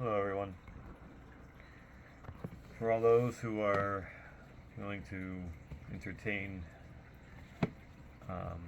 Hello, everyone. For all those who are willing to entertain um,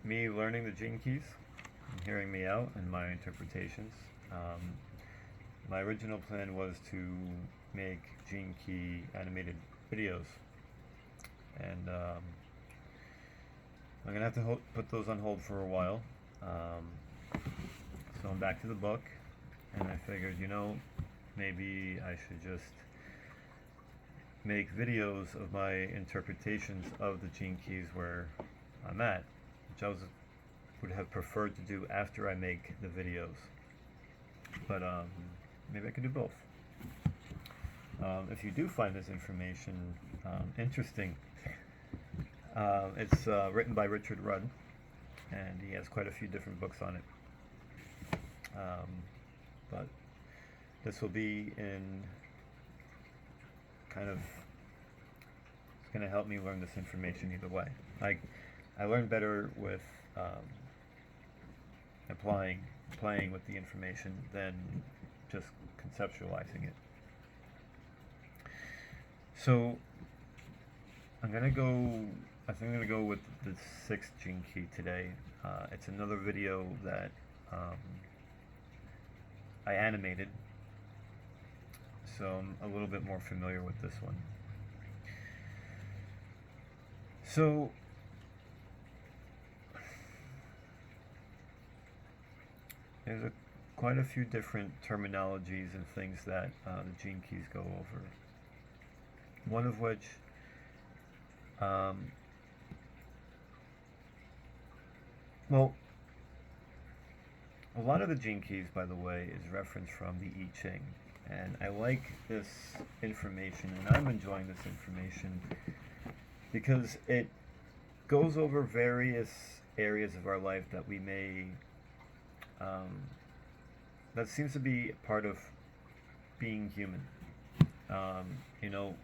me learning the gene keys and hearing me out and my interpretations, my original plan was to make gene key animated videos, and I'm gonna have to put those on hold for a while. So I'm back to the book, and I figured, maybe I should just make videos of my interpretations of the gene keys where I'm at, which would have preferred to do after I make the videos. But maybe I could do both. If you do find this information interesting, it's written by Richard Rudd, and he has quite a few different books on it. But this will be in kind of, it's going to help me learn this information either way. I learn better with playing with the information than just conceptualizing it. So I think I'm going to go with the sixth gene key today. It's another video that I animated, so I'm a little bit more familiar with this one. So there's quite a few different terminologies and things that the gene keys go over. One of which well, a lot of the gene keys, by the way, is referenced from the I Ching, and I like this information, and I'm enjoying this information because it goes over various areas of our life that we may, that seems to be part of being human. The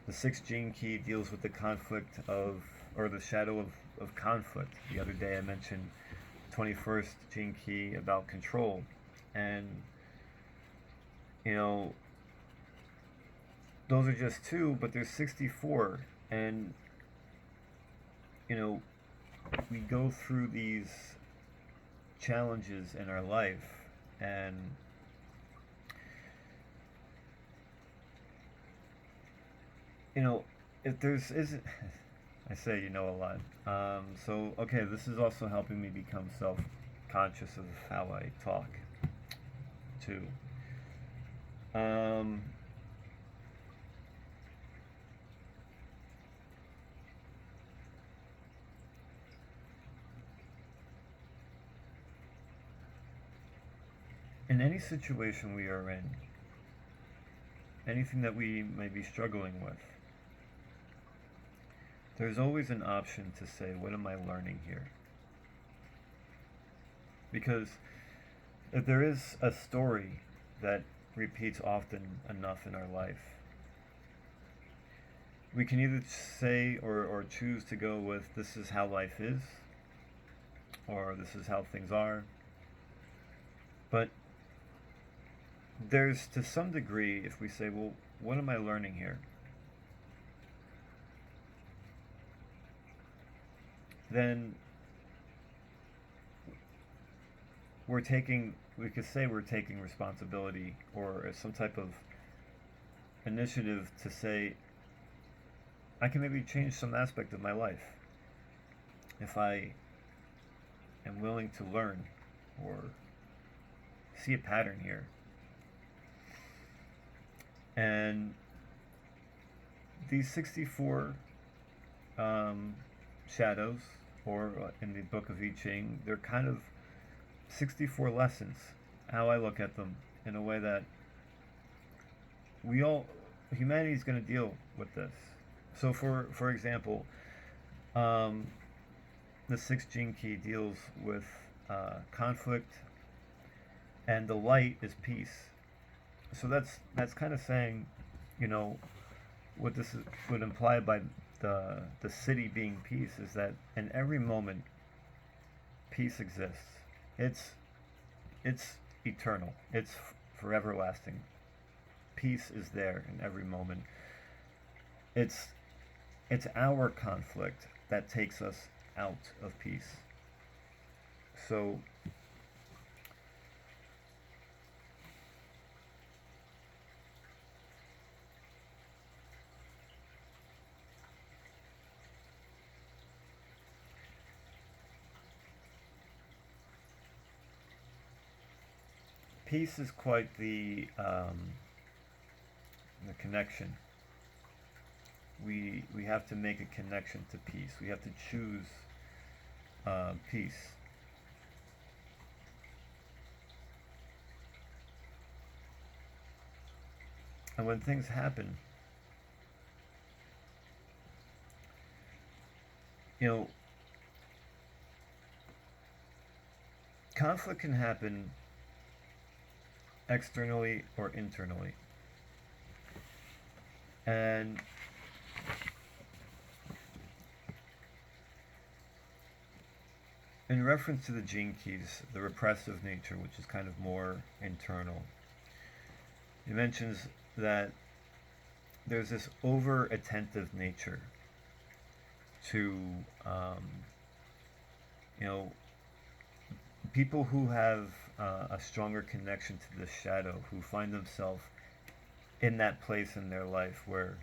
sixth gene key deals with the conflict of, or the shadow of conflict. The other day I mentioned 21st gene key about control, and those are just two, but there's 64, and we go through these challenges in our life, and if there's isn't I say a lot. So, okay, this is also helping me become self-conscious of how I talk, too. In any situation we are in, anything that we may be struggling with, there's always an option to say, what am I learning here? Because if there is a story that repeats often enough in our life, we can either say or choose to go with, this is how life is, or this is how things are. But there's, to some degree, if we say, well, what am I learning here? Then we could say we're taking responsibility or some type of initiative to say, I can maybe change some aspect of my life if I am willing to learn or see a pattern here. And these 64 shadows, or in the book of I Ching, they're kind of 64 lessons, how I look at them, in a way that humanity is going to deal with this. So for example, the sixth gene key deals with conflict, and the light is peace. So that's kind of saying, what this would imply by the Siddhi being peace is that in every moment peace exists. It's it's eternal. It's for everlasting. Peace is there in every moment. It's it's our conflict that takes us out of peace. So peace is quite the connection. We have to make a connection to peace. We have to choose peace. And when things happen, you know, conflict can happen externally or internally. And in reference to the gene keys, the repressive nature, which is kind of more internal, he mentions that there's this over attentive nature to, um, you know, people who have a stronger connection to the shadow, who find themselves in that place in their life where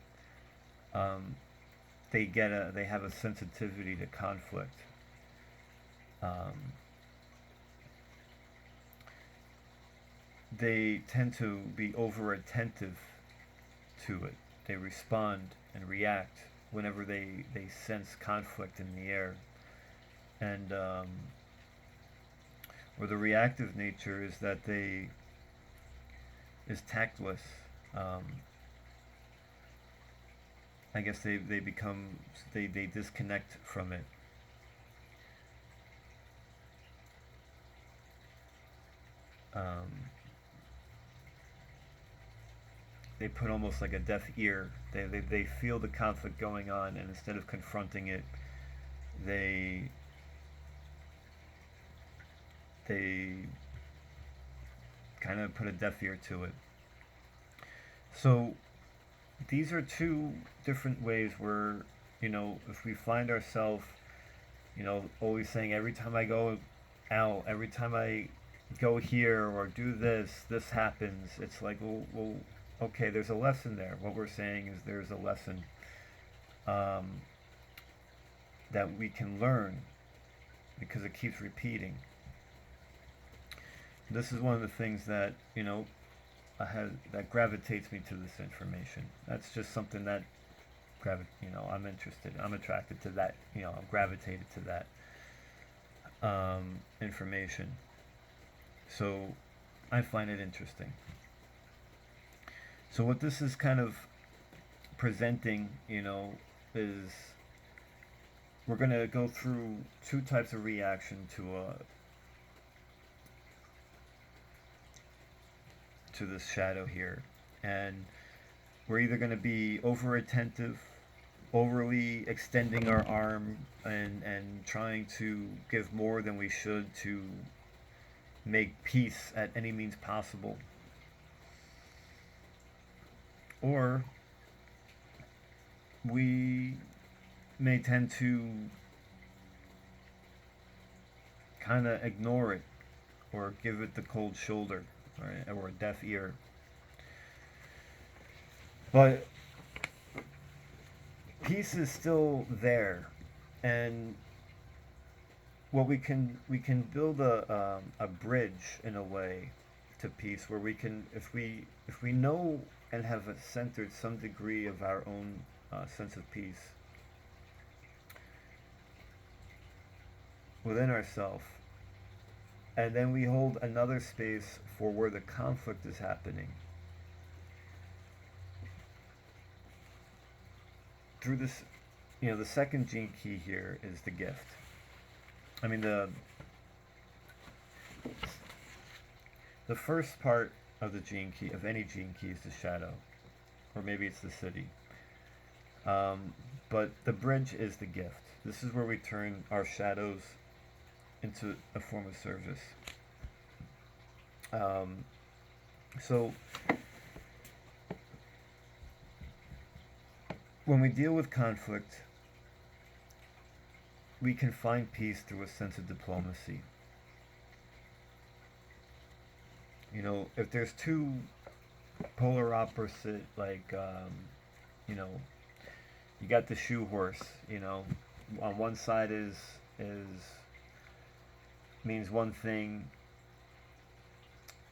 um, they have a sensitivity to conflict. Um, they tend to be over attentive to it. They respond and react whenever they sense conflict in the air. And or the reactive nature is that they is tactless. Um, I guess they become they disconnect from it. Um, they put almost like a deaf ear. They feel the conflict going on, and instead of confronting it, they they kind of put a deaf ear to it. So these are two different ways where, if we find ourselves, always saying every time I go out, every time I go here or do this happens. It's like, well, okay, there's a lesson there. What we're saying is there's a lesson um, that we can learn because it keeps repeating. This is one of the things that that gravitates me to this information. That's just something that I'm interested. I'm attracted to that. I'm gravitated to that information. So I find it interesting. So what this is kind of presenting, is we're going to go through two types of reaction to this shadow here. And we're either going to be over attentive, overly extending our arm and trying to give more than we should to make peace at any means possible. Or we may tend to kind of ignore it or give it the cold shoulder, right, or a deaf ear. But peace is still there, and what we can build a bridge in a way to peace where we can, if we know and have centered some degree of our own sense of peace within ourselves, and then we hold another space for where the conflict is happening. Through this, the second gene key here is the gift. I mean, the first part of the gene key, of any gene key, is the shadow, or maybe it's the Siddhi. But the bridge is the gift. This is where we turn our shadows into a form of service. Um, so when we deal with conflict, we can find peace through a sense of diplomacy. You know, if there's two polar opposite, like, you know, you got the shoe horse. You know, on one side is means one thing.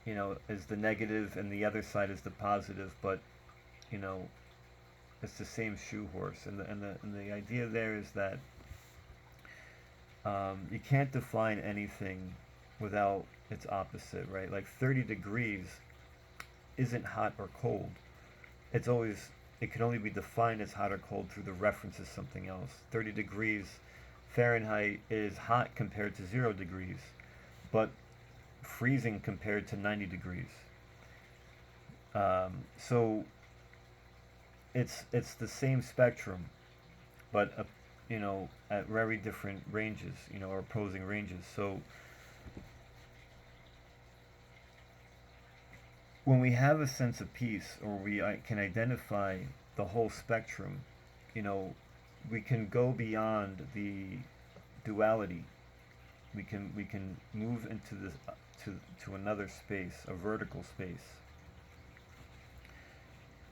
You know, is the negative, and the other side is the positive. But you know, it's the same shoe horse, and the idea there is that you can't define anything without its opposite, right? Like 30 degrees isn't hot or cold. It's always it can only be defined as hot or cold through the reference to something else. 30 degrees Fahrenheit is hot compared to 0 degrees, but freezing compared to 90 degrees. So it's the same spectrum, but you know, at very different ranges, you know, or opposing ranges. So when we have a sense of peace, or we can identify the whole spectrum, you know, we can go beyond the duality. We can move into this to another space, a vertical space,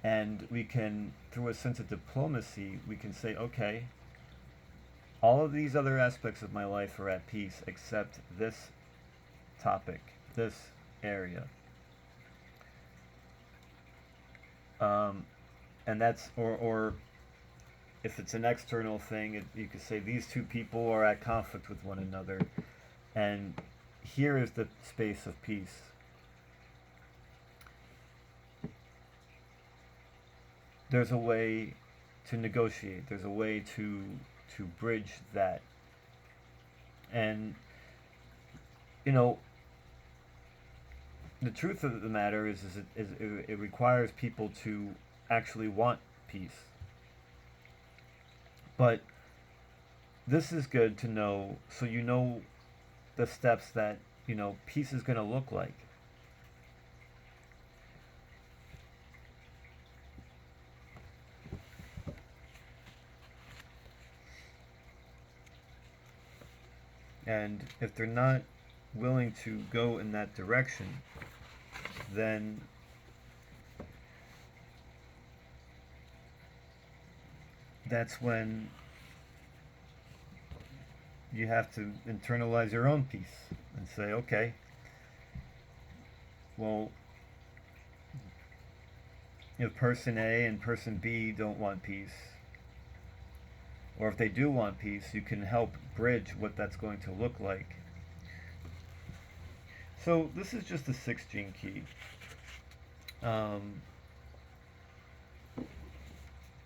and we can, through a sense of diplomacy, we can say, okay, all of these other aspects of my life are at peace except this topic, this area. Um, and that's, or if it's an external thing, you could say these two people are at conflict with one another, and here is the space of peace. There's a way to negotiate. There's a way to bridge that, and you know, the truth of the matter is it requires people to actually want peace. But this is good to know, so you know the steps that you know peace is going to look like. And if they're not willing to go in that direction, then that's when you have to internalize your own peace and say, okay, well, if person A and person B don't want peace, or if they do want peace, you can help bridge what that's going to look like. So this is just the sixth gene key. Um,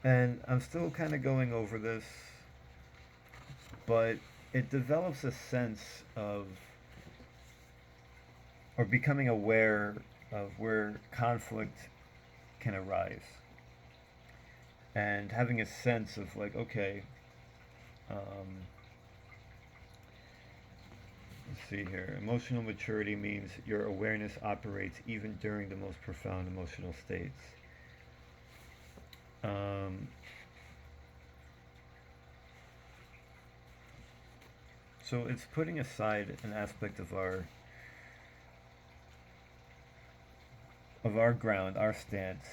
and I'm still kind of going over this, but it develops a sense of, or becoming aware of where conflict can arise. And having a sense of, like, okay, um, let's see here. Emotional maturity means your awareness operates even during the most profound emotional states. Um, so it's putting aside an aspect of our ground, our stance,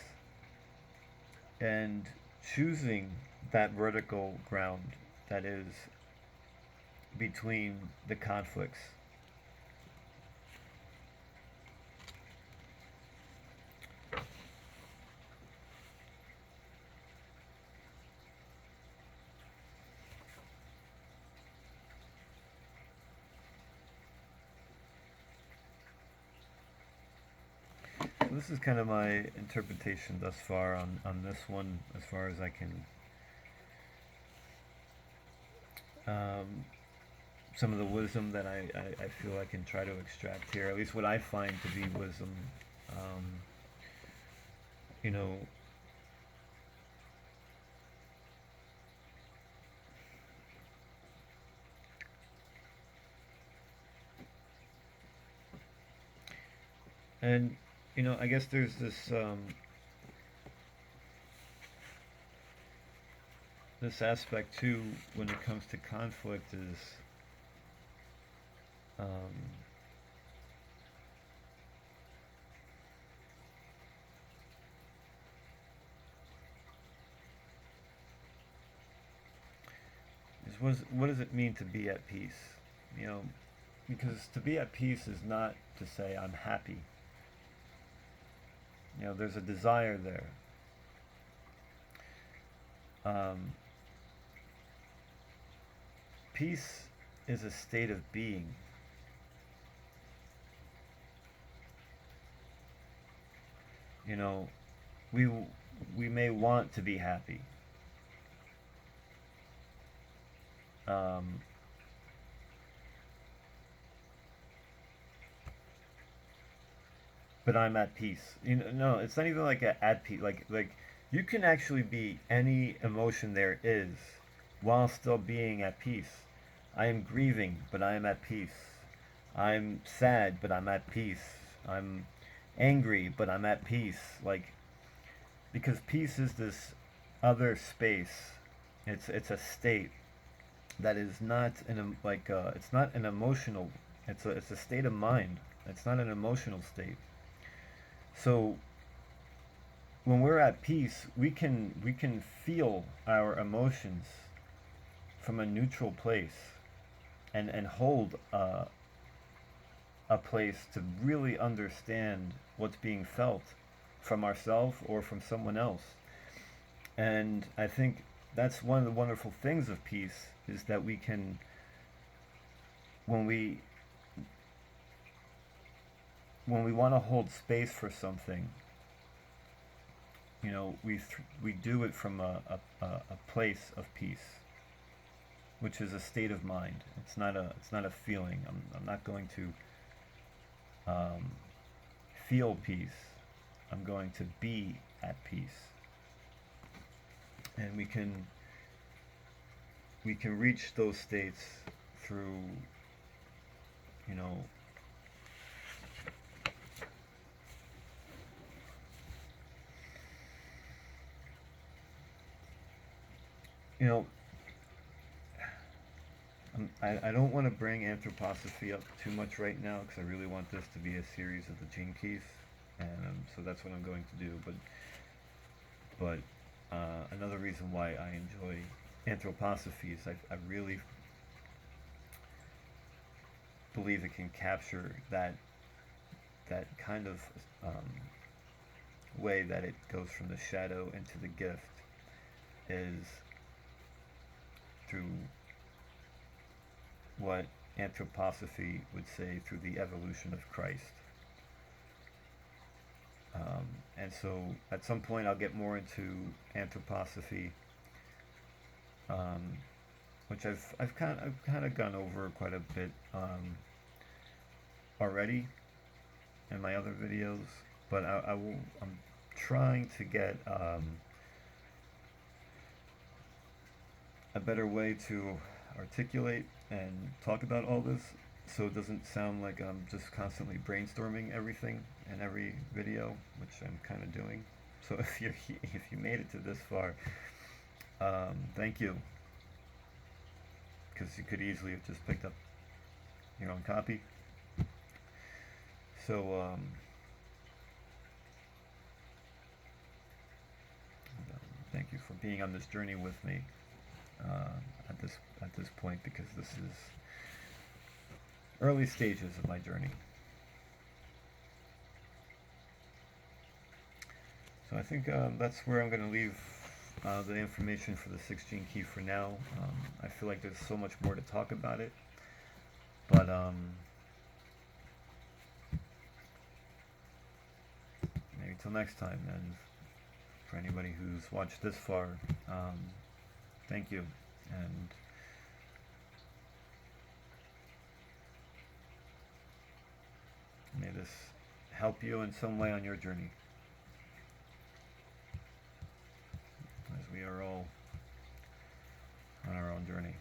and choosing that vertical ground that is between the conflicts. So this is kind of my interpretation thus far on this one, as far as I can. Um, some of the wisdom that I feel I can try to extract here, at least what I find to be wisdom. Um, you know, And I guess there's this aspect too when it comes to conflict um, what does it mean to be at peace? You know, because to be at peace is not to say I'm happy. There's a desire there. Um, Peace is a state of being. You know, we we may want to be happy, um, but I'm at peace. No, it's not even like at peace. Like you can actually be any emotion there is, while still being at peace. I am grieving, but I am at peace. I'm sad, but I'm at peace. I'm angry, but I'm at peace. Because peace is this other space. It's a state that is not it's not an emotional. It's a state of mind. It's not an emotional state. So when we're at peace, we can feel our emotions from a neutral place, and hold a place to really understand what's being felt from ourselves or from someone else. And I think that's one of the wonderful things of peace is that we can, when we when we want to hold space for something, we do it from a place of peace, which is a state of mind. It's not a feeling. I'm not going to um, feel peace. I'm going to be at peace, and we can reach those states through you know you know I don't want to bring anthroposophy up too much right now because I really want this to be a series of the Gene Keys, and so that's what I'm going to do. But another reason why I enjoy anthroposophy is I really believe it can capture that kind of way that it goes from the shadow into the gift is through what anthroposophy would say through the evolution of Christ. And so at some point I'll get more into anthroposophy, um, which I've kind of gone over quite a bit already in my other videos, but I'm trying to get a better way to articulate and talk about all this so it doesn't sound like I'm just constantly brainstorming everything in every video, which I'm kind of doing. So if you made it to this far, thank you, because you could easily have just picked up your own copy. So thank you for being on this journey with me at this point, because this is early stages of my journey. So I think that's where I'm going to leave the information for the 6 gene key for now. I feel like there's so much more to talk about it, but maybe till next time. And for anybody who's watched this far, thank you, and may this help you in some way on your journey, as we are all on our own journey.